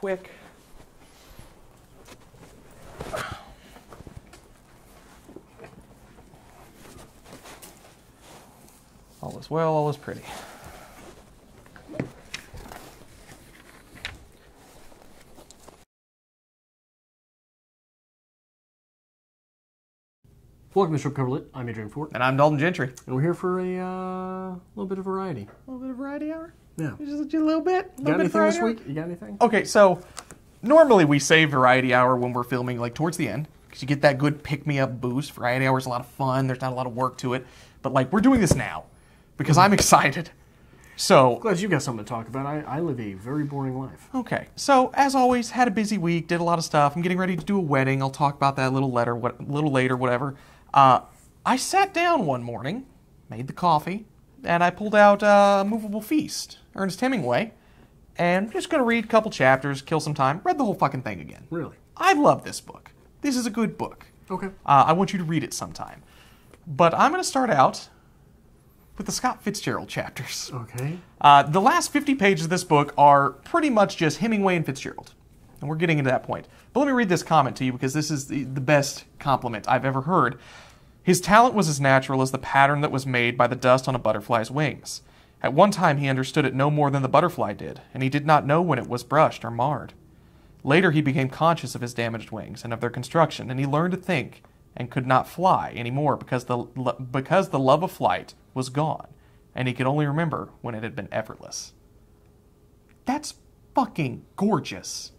quick. All is well, all is pretty. Welcome to Short Coverlet. I'm Adrian Fort. And I'm Dalton Gentry. And we're here for a little bit of variety. A little bit of variety hour? Yeah. Just a little bit? You got anything this week? You got anything? Okay, so normally we save variety hour when we're filming, like, towards the end. Because you get that good pick-me-up boost. Variety hour is a lot of fun. There's not a lot of work to it. But, like, we're doing this now. Because I'm excited. So... Glad you got something to talk about. I live a very boring life. Okay. So, as always, had a busy week. Did a lot of stuff. I'm getting ready to do a wedding. I'll talk about that a little later, whatever. I sat down one morning, made the coffee, and I pulled out A Movable Feast, Ernest Hemingway, and I'm just going to read a couple chapters, kill some time, read the whole fucking thing again. Really? I love this book. This is a good book. Okay. I want you to read it sometime. But I'm going to start out with the Scott Fitzgerald chapters. Okay. The last 50 pages of this book are pretty much just Hemingway and Fitzgerald. And we're getting into that point. But let me read this comment to you because this is the best compliment I've ever heard. His talent was as natural as the pattern that was made by the dust on a butterfly's wings. At one time he understood it no more than the butterfly did, and he did not know when it was brushed or marred. Later he became conscious of his damaged wings and of their construction, and he learned to think and could not fly anymore because the love of flight was gone, and he could only remember when it had been effortless. That's fucking gorgeous.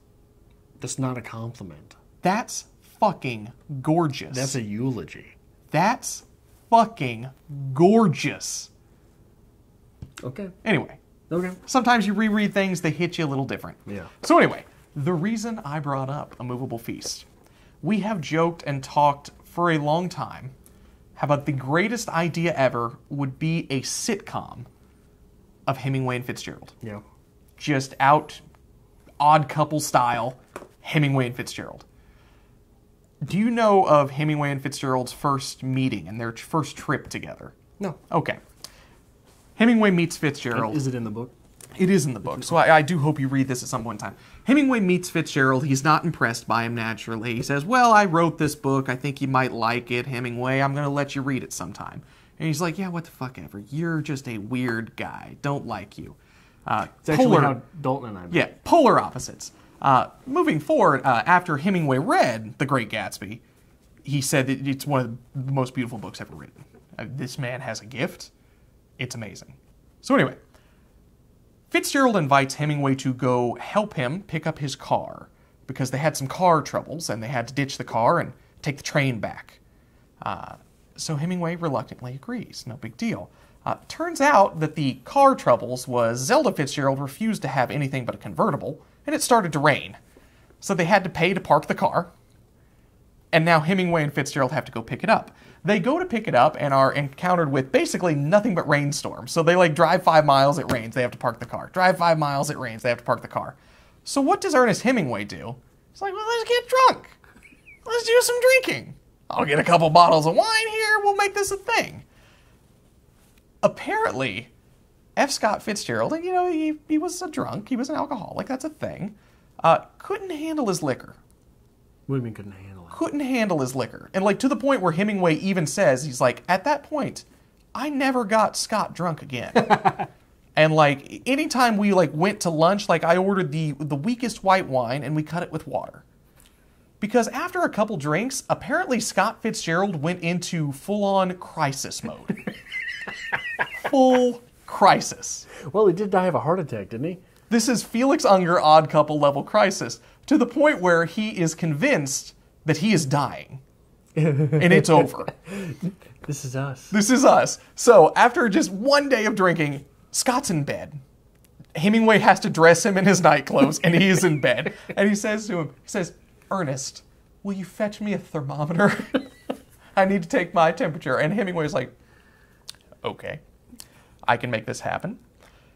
That's not a compliment. That's fucking gorgeous. That's a eulogy. That's fucking gorgeous. Okay. Anyway. Okay. Sometimes you reread things, they hit you a little different. Yeah. So anyway, the reason I brought up A Movable Feast. We have joked and talked for a long time how about the greatest idea ever would be a sitcom of Hemingway and Fitzgerald. Yeah. Just out, Odd Couple style, Hemingway and Fitzgerald. Do you know of Hemingway and Fitzgerald's first meeting and their first trip together? No. Okay. Hemingway meets Fitzgerald. Is it in the book? It is in the book, so I do hope you read this at some point in time. Hemingway meets Fitzgerald. He's not impressed by him naturally. He says, well, I wrote this book. I think you might like it, Hemingway. I'm going to let you read it sometime. And he's like, yeah, what the fuck ever. You're just a weird guy. Don't like you. It's actually how Dalton and I met. Yeah, polar opposites. Moving forward, after Hemingway read The Great Gatsby, he said that it's one of the most beautiful books ever written. This man has a gift. It's amazing. So anyway, Fitzgerald invites Hemingway to go help him pick up his car because they had some car troubles and they had to ditch the car and take the train back. So Hemingway reluctantly agrees. No big deal. Turns out that the car troubles was Zelda Fitzgerald refused to have anything but a convertible, and it started to rain. So they had to pay to park the car, and now Hemingway and Fitzgerald have to go pick it up. They go to pick it up and are encountered with basically nothing but rainstorms. So they drive 5 miles, it rains, they have to park the car. Drive 5 miles, it rains, they have to park the car. So what does Ernest Hemingway do? He's like, well, let's get drunk. Let's do some drinking. I'll get a couple bottles of wine here, we'll make this a thing. Apparently, F. Scott Fitzgerald, and he was a drunk, he was an alcoholic, that's a thing, couldn't handle his liquor. What do you mean couldn't handle it? Couldn't handle his liquor. And to the point where Hemingway even says, he's like, at that point, I never got Scott drunk again. And anytime we went to lunch, I ordered the weakest white wine and we cut it with water. Because after a couple drinks, apparently Scott Fitzgerald went into full-on crisis mode. Full crisis. Well, he did die of a heart attack, didn't he? This is Felix Unger Odd Couple level crisis, to the point where he is convinced that he is dying. And it's over. This is us. This is us. So, after just one day of drinking, Scott's in bed. Hemingway has to dress him in his night clothes, and he is in bed. And he says to him, Ernest, will you fetch me a thermometer? I need to take my temperature. And Hemingway's like, okay, I can make this happen.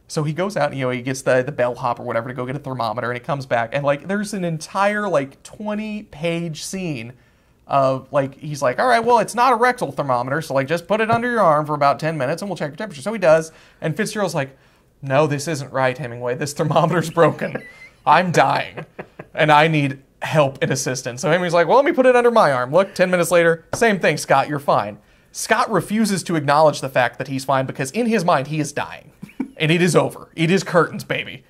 So he goes out and, he gets the bellhop or whatever to go get a thermometer, and he comes back, and, there's an entire, 20-page scene of, he's like, all right, well, it's not a rectal thermometer, so, just put it under your arm for about 10 minutes, and we'll check your temperature. So he does, and Fitzgerald's like, no, this isn't right, Hemingway. This thermometer's broken. I'm dying, and I need help and assistance. So Henry's like, well, let me put it under my arm. Look, 10 minutes later, same thing, Scott, you're fine. Scott refuses to acknowledge the fact that he's fine because in his mind, he is dying. And it is over. It is curtains, baby.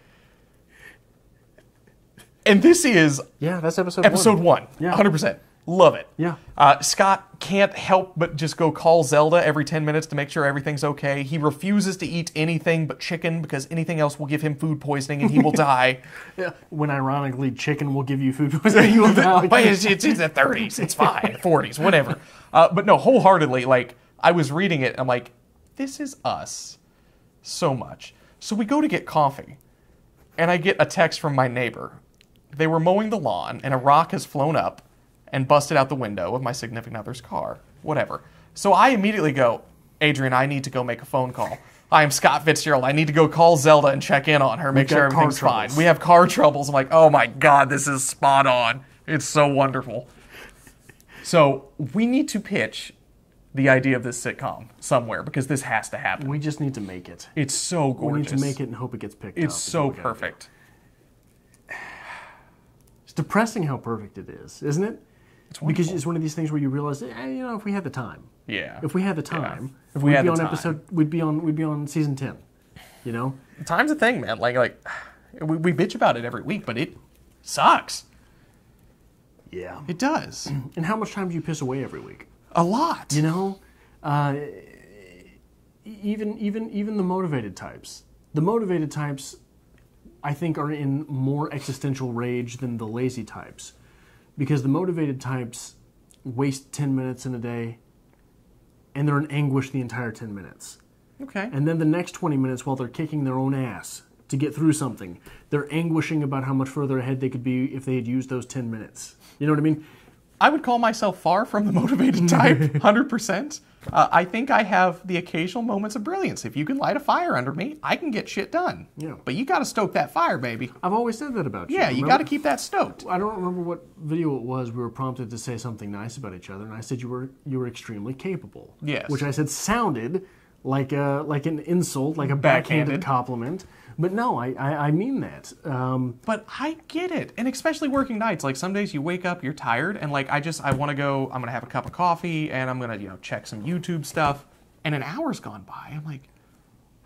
And this is... Yeah, that's episode 1. Yeah. 100%. Love it. Yeah. Scott can't help but just go call Zelda every 10 minutes to make sure everything's okay. He refuses to eat anything but chicken because anything else will give him food poisoning and he will die. Yeah. When ironically, chicken will give you food poisoning, you will die. But it's the 30s. It's fine. 40s, whatever. But no, wholeheartedly, like, I was reading it, I'm like, this is us so much. So we go to get coffee, and I get a text from my neighbor. They were mowing the lawn, and a rock has flown up and busted out the window of my significant other's car. Whatever. So I immediately go, Adrian, I need to go make a phone call. I am Scott Fitzgerald. I need to go call Zelda and check in on her, make sure everything's fine. We have car troubles. I'm like, oh my God, this is spot on. It's so wonderful. So we need to pitch the idea of this sitcom somewhere because this has to happen. We just need to make it. It's so gorgeous. We need to make it and hope it gets picked up. It's so perfect. It's depressing how perfect it is, isn't it? Because it's one of these things where you realize, if we had the time. Yeah. If we had the time, if we had the time. We'd be on season 10. You know? Time's a thing, man. Like we bitch about it every week, but it sucks. Yeah. It does. And how much time do you piss away every week? A lot. You know? Even the motivated types. The motivated types, I think, are in more existential rage than the lazy types. Because the motivated types waste 10 minutes in a day, and they're in anguish the entire 10 minutes. Okay. And then the next 20 minutes, while they're kicking their own ass to get through something, they're anguishing about how much further ahead they could be if they had used those 10 minutes. You know what I mean? I would call myself far from the motivated type, 100%. I think I have the occasional moments of brilliance. If you can light a fire under me, I can get shit done. Yeah. But you got to stoke that fire, baby. I've always said that about you. Yeah, you got to keep that stoked. I don't remember what video it was. We were prompted to say something nice about each other, and I said you were extremely capable. Yes. Which I said sounded like an insult, like a backhanded compliment. But no, I mean that. But I get it. And especially working nights. Like some days you wake up, you're tired, and like I want to go, I'm going to have a cup of coffee, and I'm going to, check some YouTube stuff. And an hour's gone by. I'm like,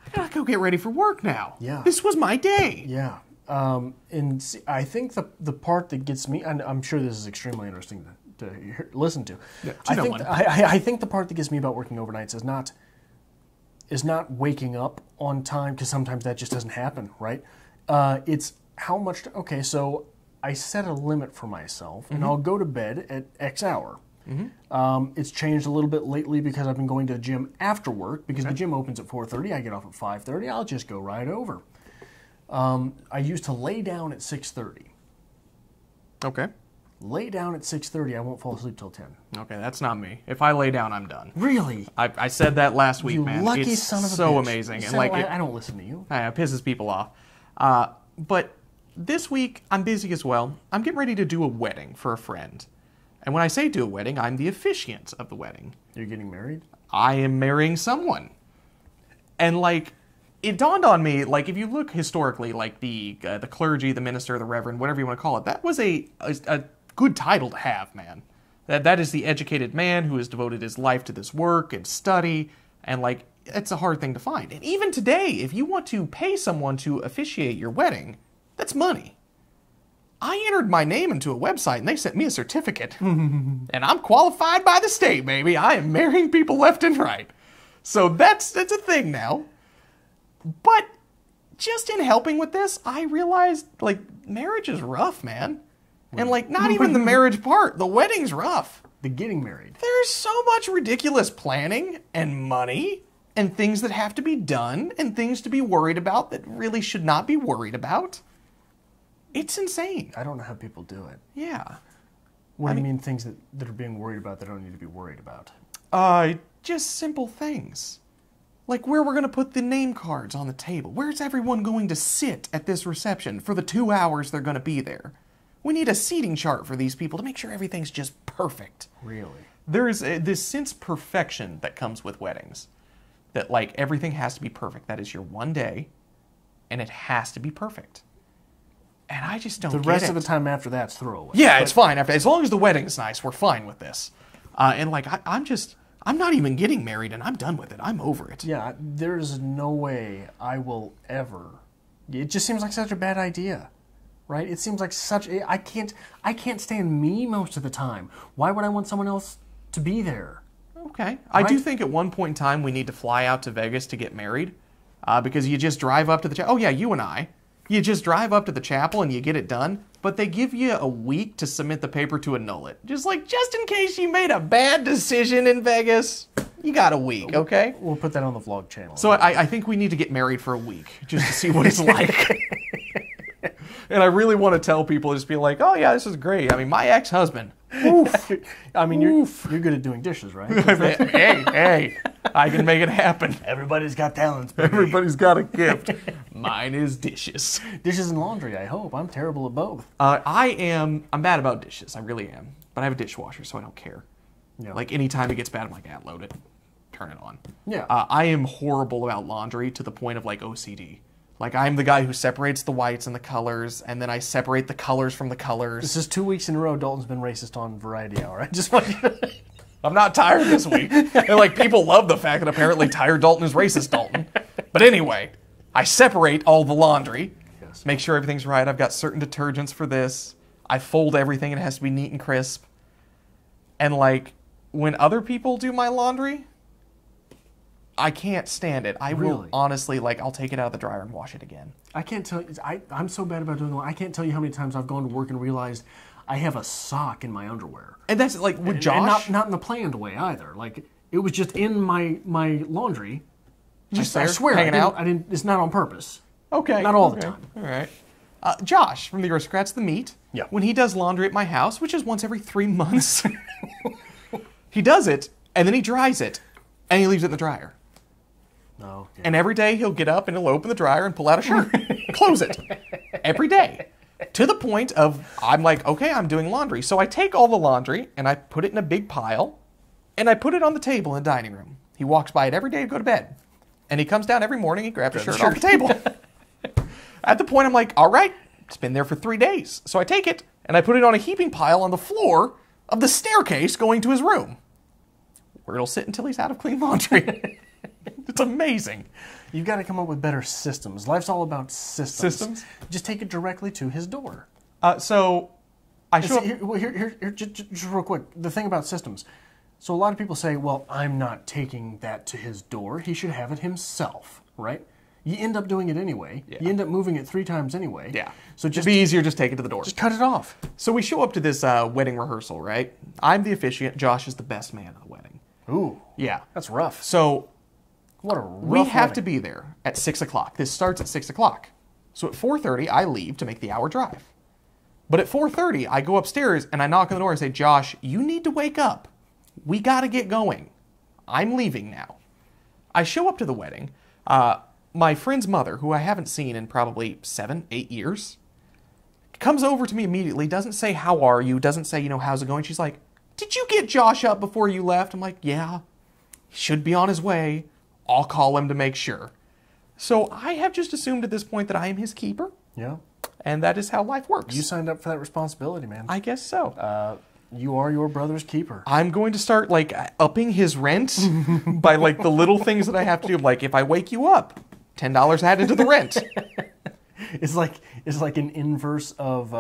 I got to go get ready for work now. Yeah. This was my day. Yeah. And see, I think the part that gets me, and I'm sure this is extremely interesting to listen to. Yeah, I think the part that gets me about working overnights is not waking up on time, because sometimes that just doesn't happen, right? It's how much... Okay, so I set a limit for myself, and I'll go to bed at X hour. It's changed a little bit lately because I've been going to the gym after work, because the gym opens at 4:30. I get off at 5:30. I'll just go right over. I used to lay down at 6:30. Okay. Lay down at 6:30. I won't fall asleep till 10. Okay, that's not me. If I lay down, I'm done. Really? I said that last week, You man. lucky it's son of a so bitch. amazing. So And like, I don't listen to you. It pisses people off. But this week, I'm busy as well. I'm getting ready to do a wedding for a friend. And when I say do a wedding, I'm the officiant of the wedding. You're getting married? I am marrying someone. And like, it dawned on me, like, if you look historically, like the clergy, the minister, the reverend, whatever you want to call it, that was a good title to have, man. That is the educated man who has devoted his life to this work and study, and like, it's a hard thing to find. And even today, if you want to pay someone to officiate your wedding, that's money. I entered my name into a website and they sent me a certificate. And I'm qualified by the state, baby. I am marrying people left and right. So that's a thing now. But just in helping with this, I realized, like, marriage is rough, man. And, like, not even the marriage part. The wedding's rough. The getting married. There's so much ridiculous planning and money and things that have to be done and things to be worried about that really should not be worried about. It's insane. I don't know how people do it. Yeah. What do you mean things that are being worried about that don't need to be worried about? Just simple things. Like where we're going to put the name cards on the table. Where's everyone going to sit at this reception for the 2 hours they're going to be there? We need a seating chart for these people to make sure everything's just perfect. Really? There's this sense perfection that comes with weddings. That like everything has to be perfect. That is your one day, and it has to be perfect. And I just don't The get rest it. of the time after that's throwaway. Yeah, it's fine. As long as the wedding's nice, we're fine with this. And like, I'm not even getting married, and I'm done with it. I'm over it. Yeah, there's no way I will ever. It just seems like such a bad idea, right? It seems like such a. I can't stand me most of the time. Why would I want someone else to be there? Okay. I do think at one point in time we need to fly out to Vegas to get married, because you just drive up to the chapel. Oh yeah, you and I. You just drive up to the chapel and you get it done, but they give you a week to submit the paper to annul it. Just in case you made a bad decision in Vegas, you got a week, okay? We'll put that on the vlog channel. So I think we need to get married for a week just to see what it's like. And I really want to tell people, just be like, oh yeah, this is great. I mean, my ex-husband, oof. I mean, you're good at doing dishes, right? hey, I can make it happen. Everybody's got talents, baby. Everybody's got a gift. Mine is dishes. Dishes and laundry, I hope. I'm terrible at both. I'm bad about dishes. I really am. But I have a dishwasher, so I don't care. Yeah. Like, anytime it gets bad, I'm like, load it. Turn it on. Yeah. I am horrible about laundry to the point of, like, OCD. Like, I'm the guy who separates the whites and the colors, and then I separate the colors from the colors. This is 2 weeks in a row Dalton's been racist on Variety Hour. I just want you to... I'm not tired this week. And, like, people love the fact that apparently tired Dalton is racist Dalton. But anyway, I separate all the laundry, make sure everything's right. I've got certain detergents for this. I fold everything. It has to be neat and crisp. And, like, when other people do my laundry, I can't stand it. I will honestly, like, I'll take it out of the dryer and wash it again. I can't tell you. I'm so bad about doing it. I can't tell you how many times I've gone to work and realized I have a sock in my underwear. And that's, like, with Josh. And not in the planned way either. Like, it was just in my laundry. Just I there, swear, hanging out? I didn't. It's not on purpose. Okay. Not all the time. All right. Josh from the Aristocrats the Meat. Yeah. When he does laundry at my house, which is once every 3 months, he does it, and then he dries it, and he leaves it in the dryer. No. Yeah. And every day he'll get up and he'll open the dryer and pull out a shirt, close it, every day. To the point of, I'm like, okay, I'm doing laundry. So I take all the laundry and I put it in a big pile and I put it on the table in the dining room. He walks by it every day to go to bed. And he comes down every morning, he grabs a shirt off the table. At the point I'm like, all right, it's been there for 3 days. So I take it and I put it on a heaping pile on the floor of the staircase going to his room, where it'll sit until he's out of clean laundry. It's amazing. You've got to come up with better systems. Life's all about systems. Systems? Just take it directly to his door. So I show up. Here, just real quick. The thing about systems. So a lot of people say, well, I'm not taking that to his door. He should have it himself, right? You end up doing it anyway. Yeah. You end up moving it 3 times anyway. Yeah. So It'd be easier just take it to the door. just cut it off. So we show up to this wedding rehearsal, right? I'm the officiant. Josh is the best man at the wedding. Ooh, Yeah. that's rough. So What a rough we have to wedding. be there at 6 o'clock. This starts at 6 o'clock. So at 4:30, I leave to make the hour drive. But at 4:30, I go upstairs and I knock on the door and say, Josh, you need to wake up. We got to get going. I'm leaving now. I show up to the wedding. My friend's mother, who I haven't seen in probably 7, 8 years, comes over to me immediately, doesn't say, how are you? Doesn't say, how's it going? She's like, did you get Josh up before you left? I'm like, yeah. He should be on his way. I'll call him to make sure. So I have just assumed at this point that I am his keeper, Yeah. and that is how life works. You signed up for that responsibility, man. I guess so. You are your brother's keeper. I'm going to start, like, upping his rent by, like, the little things that I have to do. Like, if I wake you up, $10 added to the rent. It's like an inverse of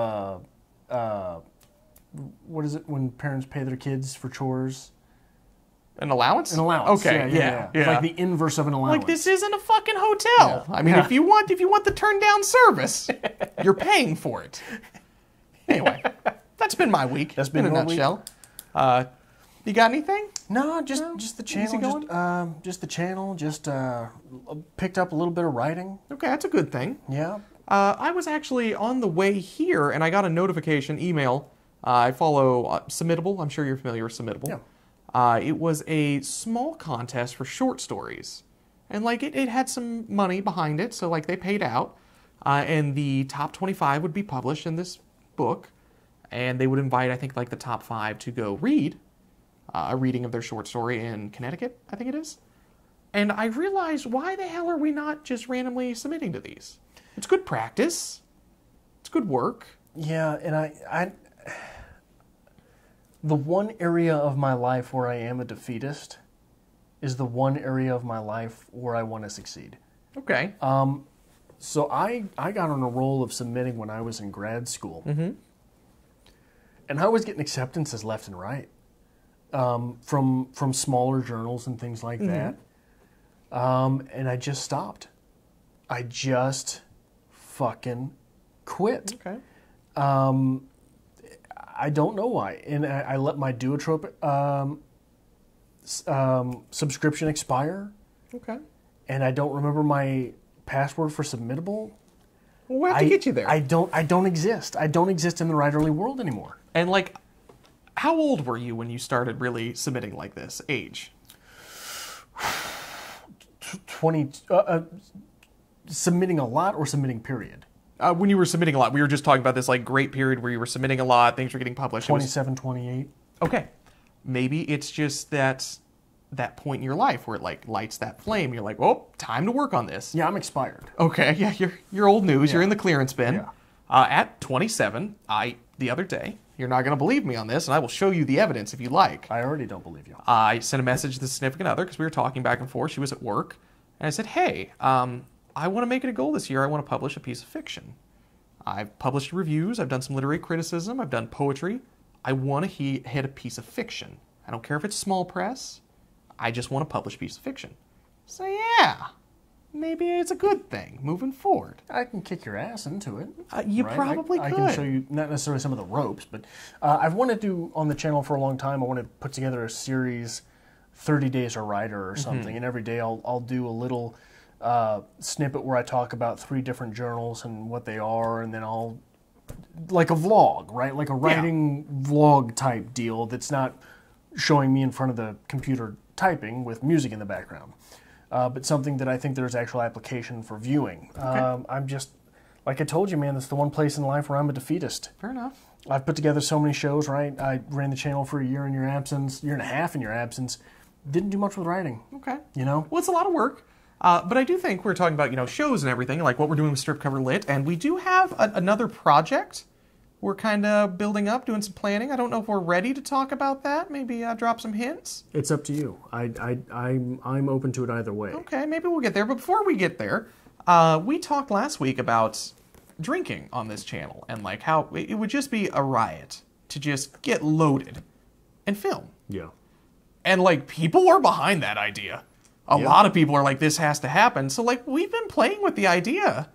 what is it when parents pay their kids for chores? An allowance? An allowance. Okay, yeah. It's like the inverse of an allowance. Like, this isn't a fucking hotel. Yeah. I mean, Yeah. if you want the turn down service, you're paying for it. Anyway, that's been my week. That's been in a your week? nutshell. You got anything? No, just the channel. going? Just the channel. Just picked up a little bit of writing. Okay, that's a good thing. Yeah. I was actually on the way here, and I got a notification email. I follow Submittable. I'm sure you're familiar with Submittable. Yeah. It was a small contest for short stories. And, like, it had some money behind it, so, like, they paid out. And the top 25 would be published in this book. And they would invite, I think, like, the top 5 to go read a reading of their short story in Connecticut, I think it is. And I realized, why the hell are we not just randomly submitting to these? It's good practice. good work. Yeah, and I the one area of my life where I am a defeatist is the one area of my life where I want to succeed. Okay. So I got on a roll of submitting when I was in grad school. Mm-hmm. And I was getting acceptances left and right from smaller journals and things like that. And I just stopped. I just fucking quit. Okay. I don't know why. And I let my Duotrope subscription expire. Okay. And I don't remember my password for submittable. Well, we'll have to get you there. I don't exist. I don't exist in the writerly world anymore. And, like, how old were you when you started really submitting like this? Age? 20... submitting a lot or submitting period? When you were submitting a lot. We were just talking about this, like, great period where you were submitting a lot, things were getting published. 27, 28. Okay. Maybe it's just that point in your life where it, like, lights that flame. You're like, oh, time to work on this. Yeah, I'm expired. Okay, yeah, you're old news. Yeah. You're in the clearance bin. Yeah. At 27, the other day, you're not going to believe me on this, and I will show you the evidence if you like. I already don't believe you. I sent a message to the significant other because we were talking back and forth. She was at work. And I said, hey, I want to make it a goal this year. I want to publish a piece of fiction. I've published reviews. I've done some literary criticism. I've done poetry. I want to hit a piece of fiction. I don't care if it's small press. I just want to publish a piece of fiction. So yeah, maybe it's a good thing moving forward. I can kick your ass into it. You right? probably I could. can show you, not necessarily some of the ropes, but I've wanted to, on the channel for a long time, I want to put together a series, 30 Days a Writer or something, and every day I'll do a little snippet where I talk about 3 different journals and what they are, and then I'll, like a vlog, right? Like a writing vlog type deal that's not showing me in front of the computer typing with music in the background. But something that I think there's actual application for viewing. Okay. I'm just, like I told you, man, that's the one place in life where I'm a defeatist. Fair enough. I've put together so many shows, right? I ran the channel for a year in your absence, year and a half in your absence. Didn't do much with writing. Okay. You know? Well, it's a lot of work. But I do think we're talking about, shows and everything, like what we're doing with Strip Cover Lit. And we do have another project we're kind of building up, doing some planning. I don't know if we're ready to talk about that. Maybe drop some hints. It's up to you. I'm open to it either way. Okay, maybe we'll get there. But before we get there, we talked last week about drinking on this channel and like how it would just be a riot to just get loaded and film. Yeah. And like people are behind that idea. A lot of people are like, this has to happen. So like we've been playing with the idea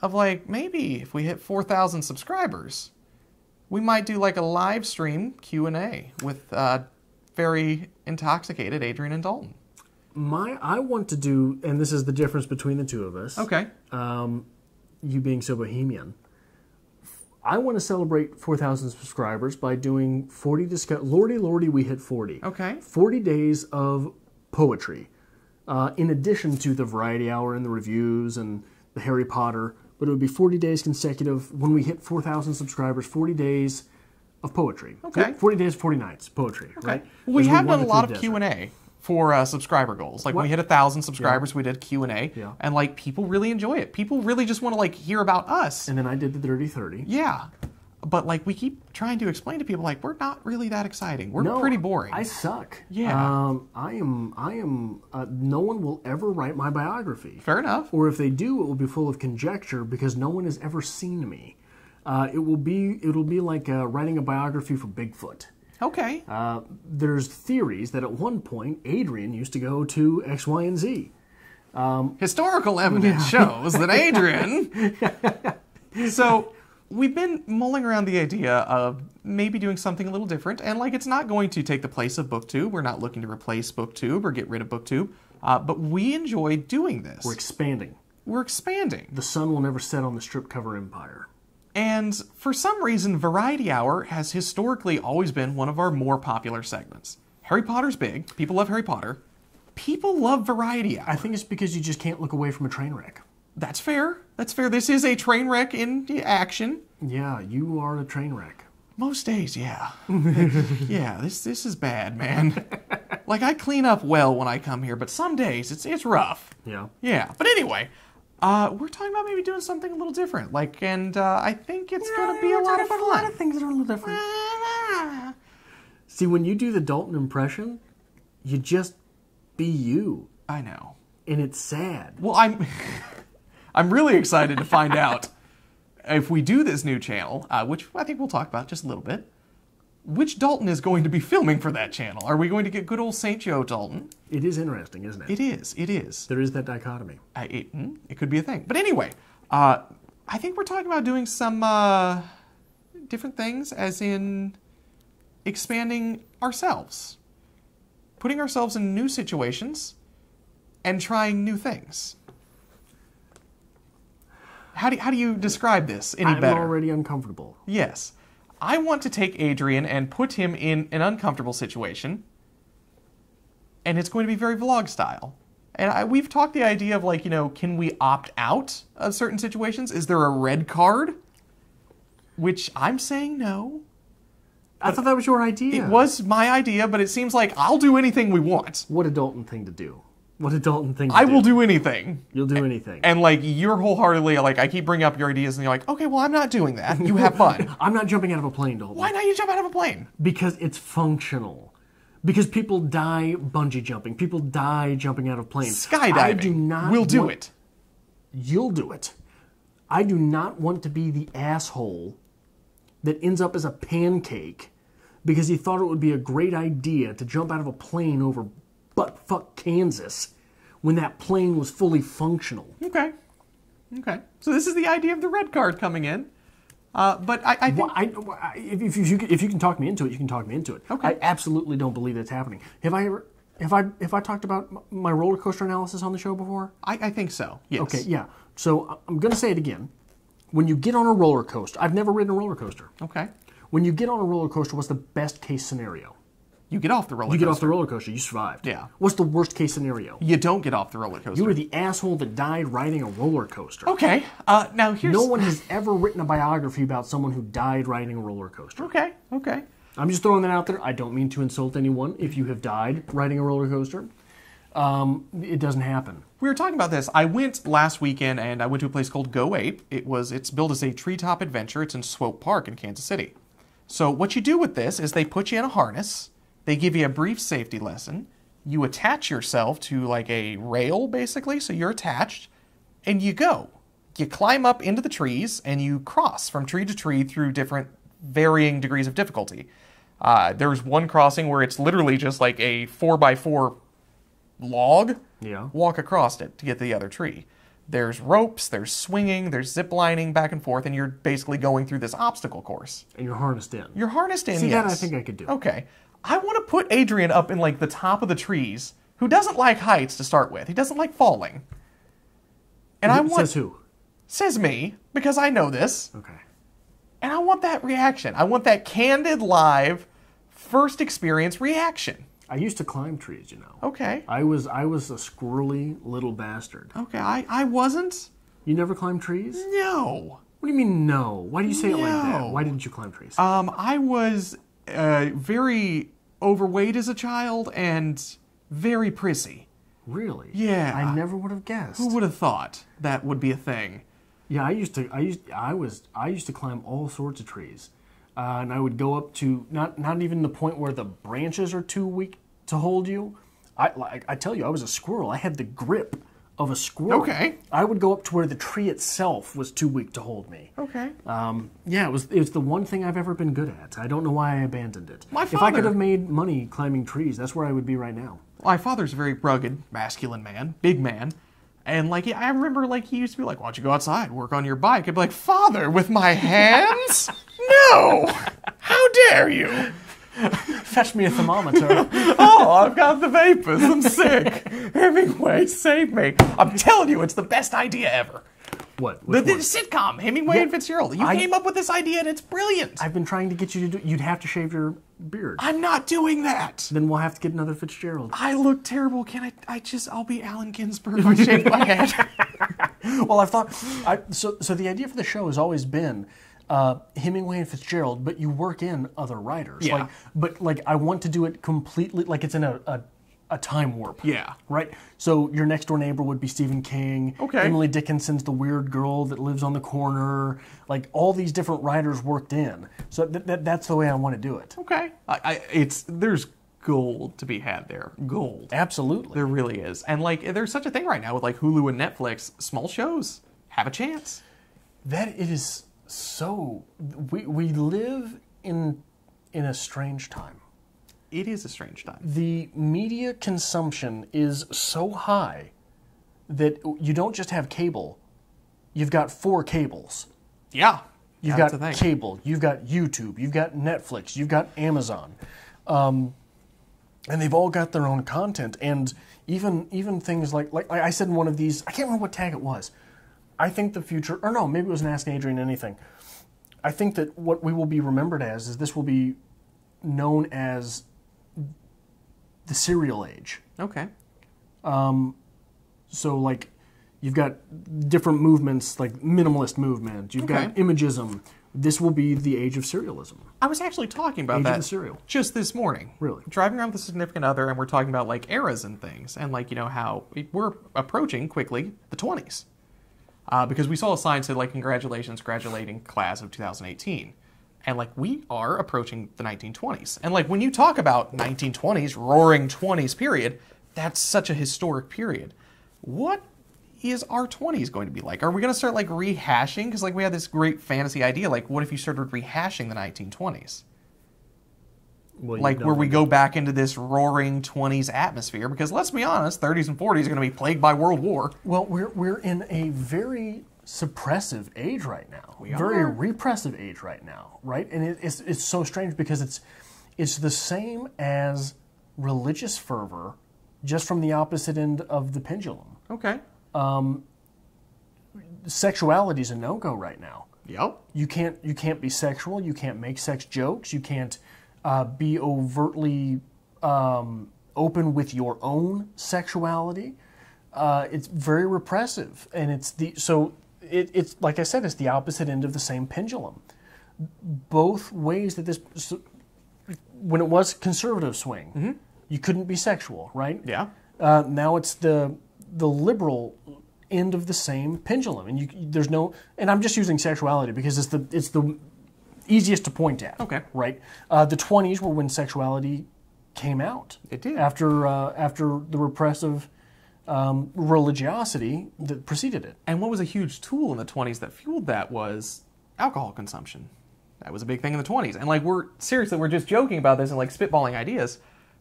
of like maybe if we hit 4,000 subscribers, we might do like a live stream Q&A with very intoxicated Adrian and Dalton. I want to do, and this is the difference between the two of us. Okay. You being so bohemian. I want to celebrate 4,000 subscribers by doing 40 Lordy, we hit 40. Okay. 40 days of poetry. In addition to the Variety Hour and the reviews and the Harry Potter. But it would be 40 days consecutive. When we hit 4,000 subscribers, 40 days of poetry. Okay. 40 days, 40 nights, poetry, right? Well, we have done a lot of desert. Q&A for subscriber goals. Like when we hit 1,000 subscribers, we did Q&A. Yeah. And like people really enjoy it. People really just want to like hear about us. And then I did the Dirty 30. Yeah. But like we keep trying to explain to people like we're not really that exciting. We're pretty boring. I suck. Yeah. I am. No one will ever write my biography. Fair enough. Or if they do, it will be full of conjecture because no one has ever seen me. It'll be like writing a biography for Bigfoot. Okay. There's theories that at one point Adrian used to go to X, Y, and Z. Historical evidence shows that Adrian. So we've been mulling around the idea of maybe doing something a little different, and like it's not going to take the place of BookTube. We're not looking to replace BookTube or get rid of BookTube, but we enjoy doing this. We're expanding. We're expanding. The sun will never set on the strip cover empire. And for some reason, Variety Hour has historically always been one of our more popular segments. Harry Potter's big. People love Harry Potter. People love Variety Hour. I think it's because you just can't look away from a train wreck. That's fair. That's fair. This is a train wreck in action. Yeah, you are a train wreck. Most days, yeah. Yeah, this is bad, man. Like, I clean up well when I come here, but some days it's rough. Yeah. Yeah. But anyway, We're talking about maybe doing something a little different. I think it's going to be a lot of fun. A lot of things that are a little different. See, when you do the Dalton impression, you just be you. I know. And it's sad. Well, I'm really excited to find out if we do this new channel, which I think we'll talk about just a little bit, which Dalton is going to be filming for that channel. Are we going to get good old St. Joe Dalton? It is interesting, isn't it? It is. It is. There is that dichotomy. It could be a thing. But anyway, I think we're talking about doing some different things, as in expanding ourselves, putting ourselves in new situations, and trying new things. How do you describe this any better? I'm already uncomfortable. Yes. I want to take Adrian and put him in an uncomfortable situation, and it's going to be very vlog style. And we've talked the idea of, can we opt out of certain situations? Is there a red card? Which I'm saying no. I thought that was your idea. It was my idea, but it seems like I'll do anything we want. What a Dalton thing to do. What a Dalton thing to do. I will do anything. You'll do anything. And you're wholeheartedly, I keep bringing up your ideas and you're like, okay, well, I'm not doing that. You have fun. I'm not jumping out of a plane, Dalton. Why not you jump out of a plane? Because it's functional. Because people die bungee jumping. People die jumping out of planes. Skydiving. I do not We'll do it. You'll do it. I do not want to be the asshole that ends up as a pancake because he thought it would be a great idea to jump out of a plane over buttfuck Kansas when that plane was fully functional. Okay. So this is the idea of the red card coming in. But I think... Well, if you can talk me into it, you can talk me into it. Okay. I absolutely don't believe that's happening. Have I talked about my roller coaster analysis on the show before? I think so, yes. Okay, yeah. So I'm going to say it again. When you get on a roller coaster, I've never ridden a roller coaster. Okay. When you get on a roller coaster, what's the best case scenario? You get off the roller coaster. You get off the roller coaster. You survived. Yeah. What's the worst case scenario? You don't get off the roller coaster. You were the asshole that died riding a roller coaster. Okay. Now here's... No one has ever written a biography about someone who died riding a roller coaster. Okay. I'm just throwing that out there. I don't mean to insult anyone if you have died riding a roller coaster. It doesn't happen. We were talking about this. I went last weekend and I went to a place called Go Ape. It's billed as a treetop adventure. It's in Swope Park in Kansas City. So what you do with this is they put you in a harness. They give you a brief safety lesson. You attach yourself to a rail, basically, so you're attached, and you go. You climb up into the trees, and you cross from tree to tree through different varying degrees of difficulty. There's one crossing where it's literally just a 4x4 log. Yeah. Walk across it to get to the other tree. There's ropes, there's swinging, there's zip lining back and forth, and you're basically going through this obstacle course. And you're harnessed in. You're harnessed in, See, yes. that I think I could do. Okay. I want to put Adrian up in the top of the trees, who doesn't like heights to start with. He doesn't like falling. And I want... Says who? Says me, because I know this. Okay. And I want that reaction. I want that candid, live, first experience reaction. I used to climb trees, Okay. I was a squirrely little bastard. Okay, I wasn't. You never climbed trees? No. What do you mean no? Why do you say it like that? No. Why didn't you climb trees? I was very overweight as a child and very prissy. Really? Yeah. I never would have guessed. Who would have thought that would be a thing? Yeah, I used to climb all sorts of trees. And I would go up to not even the point where the branches are too weak to hold you. I tell you, I was a squirrel. I had the grip of a squirrel. Okay. I would go up to where the tree itself was too weak to hold me. Okay. Yeah, it was the one thing I've ever been good at. I don't know why I abandoned it. My If I father- could have made money climbing trees, that's where I would be right now. My father's a very rugged, masculine man, big man. And I remember he used to be like, why don't you go outside, work on your bike? I'd be like, Father, with my hands? No! How dare you? Fetch me a thermometer. Oh, I've got the vapors. I'm sick. Hemingway, save me. I'm telling you, it's the best idea ever. What? The Which one? sitcom, Hemingway and Fitzgerald. You came up with this idea and it's brilliant. I've been trying to get you to do. You'd have to shave your beard. I'm not doing that. Then we'll have to get another Fitzgerald. I look terrible. I'll be Allen Ginsberg. I'll shave my head. Well, I've thought. So the idea for the show has always been Hemingway and Fitzgerald, but you work in other writers. Yeah. But I want to do it completely. It's in a a time warp. Yeah. Right? So your next door neighbor would be Stephen King. Okay. Emily Dickinson's the weird girl that lives on the corner. Like all these different writers worked in. So that's the way I want to do it. Okay. There's gold to be had there. Gold. Absolutely. There really is. And like there's such a thing right now with like Hulu and Netflix. Small shows have a chance. That it is so... We live in a strange time. It is a strange time. The media consumption is so high that you don't just have cable. You've got 4 cables. Yeah. You've That's got the thing. cable. You've got YouTube. You've got Netflix. You've got Amazon. And they've all got their own content. And even things like I said in one of these, I can't remember what tag it was. I think the future, or no, maybe it was an Ask Adrian Anything. I think that what we will be remembered as is this will be known as the serial age. Okay. So, like, you've got different movements, like minimalist movement. You've got imagism. This will be the age of serialism. I was actually talking about Age that of the serial. just this morning. Really? Driving around with a significant other, and we're talking about, like, eras and things. And, like, you know, how we're approaching, quickly, the 20s. Because we saw a sign that said, like, congratulations, graduating class of 2018. And, like, we are approaching the 1920s. And, like, when you talk about 1920s, roaring 20s period, that's such a historic period. What is our 20s going to be like? Are we going to start, like, rehashing? Because, like, we had this great fantasy idea. Like, what if you started rehashing the 1920s? Well, Like, where we go back into this roaring 20s atmosphere? Because, let's be honest, 30s and 40s are going to be plagued by World War. Well, we're in a very suppressive age right now. We very are. repressive age right now, right? And it's so strange because it's the same as religious fervor, just from the opposite end of the pendulum. Okay. Sexuality is a no-go right now. Yep. You can't be sexual. You can't make sex jokes. You can't be overtly open with your own sexuality. It's very repressive, and it's like I said, it's the opposite end of the same pendulum. Both ways that this, when it was conservative swing, you couldn't be sexual, right? Yeah. Now it's the liberal end of the same pendulum, and there's no. And I'm just using sexuality because it's the easiest to point at. Okay. Right. The 20s were when sexuality came out. It did. After the repressive religiosity that preceded it. And what was a huge tool in the 20s that fueled that was alcohol consumption. That was a big thing in the 20s. And like we're just joking about this and like spitballing ideas.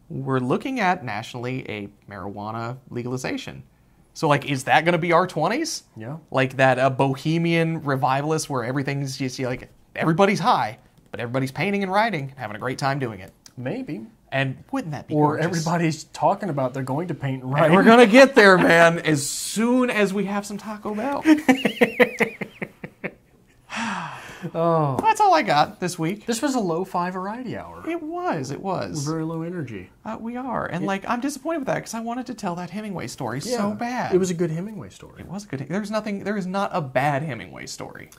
We're looking at nationally a marijuana legalization. So like, is that going to be our 20s? Yeah. Like that bohemian revivalist where everything's just like everybody's high, but everybody's painting and writing and having a great time doing it. Maybe. And wouldn't that be Or gorgeous? everybody's talking about they're going to paint and write. And we're going to get there, man, as soon as we have some Taco Bell. Oh. That's all I got this week. This was a lo-fi variety hour. It was. Very low energy. We are. And, like, I'm disappointed with that because I wanted to tell that Hemingway story so bad. It was a good Hemingway story. It was a good. There is not a bad Hemingway story.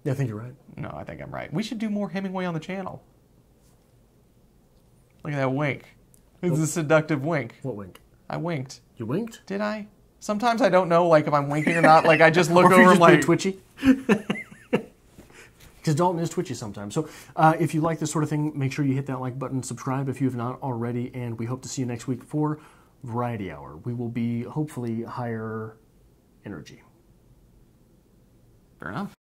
Yeah, I think you're right. No, I think I'm right. We should do more Hemingway on the channel. Look at that wink. It's a seductive wink. What wink? I winked. You winked? Did I? Sometimes I don't know, like, if I'm winking or not. Like, I just look Or if over you're and just being like... twitchy. Because Dalton is twitchy sometimes. So if you like this sort of thing, make sure you hit that like button, subscribe if you have not already, and we hope to see you next week for Variety Hour. We will be, hopefully, higher energy. Fair enough.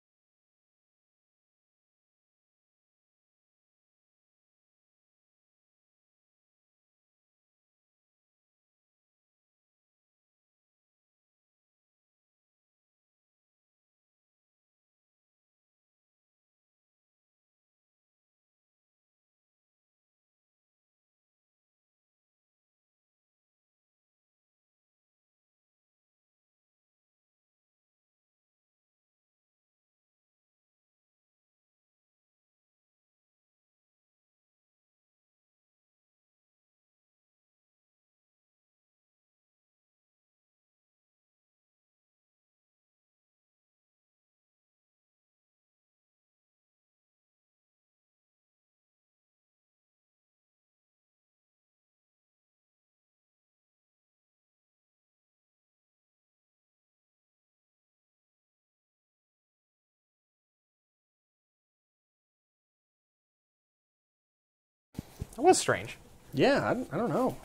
It was strange. Yeah, I don't know.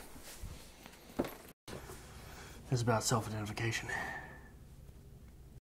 It's about self-identification.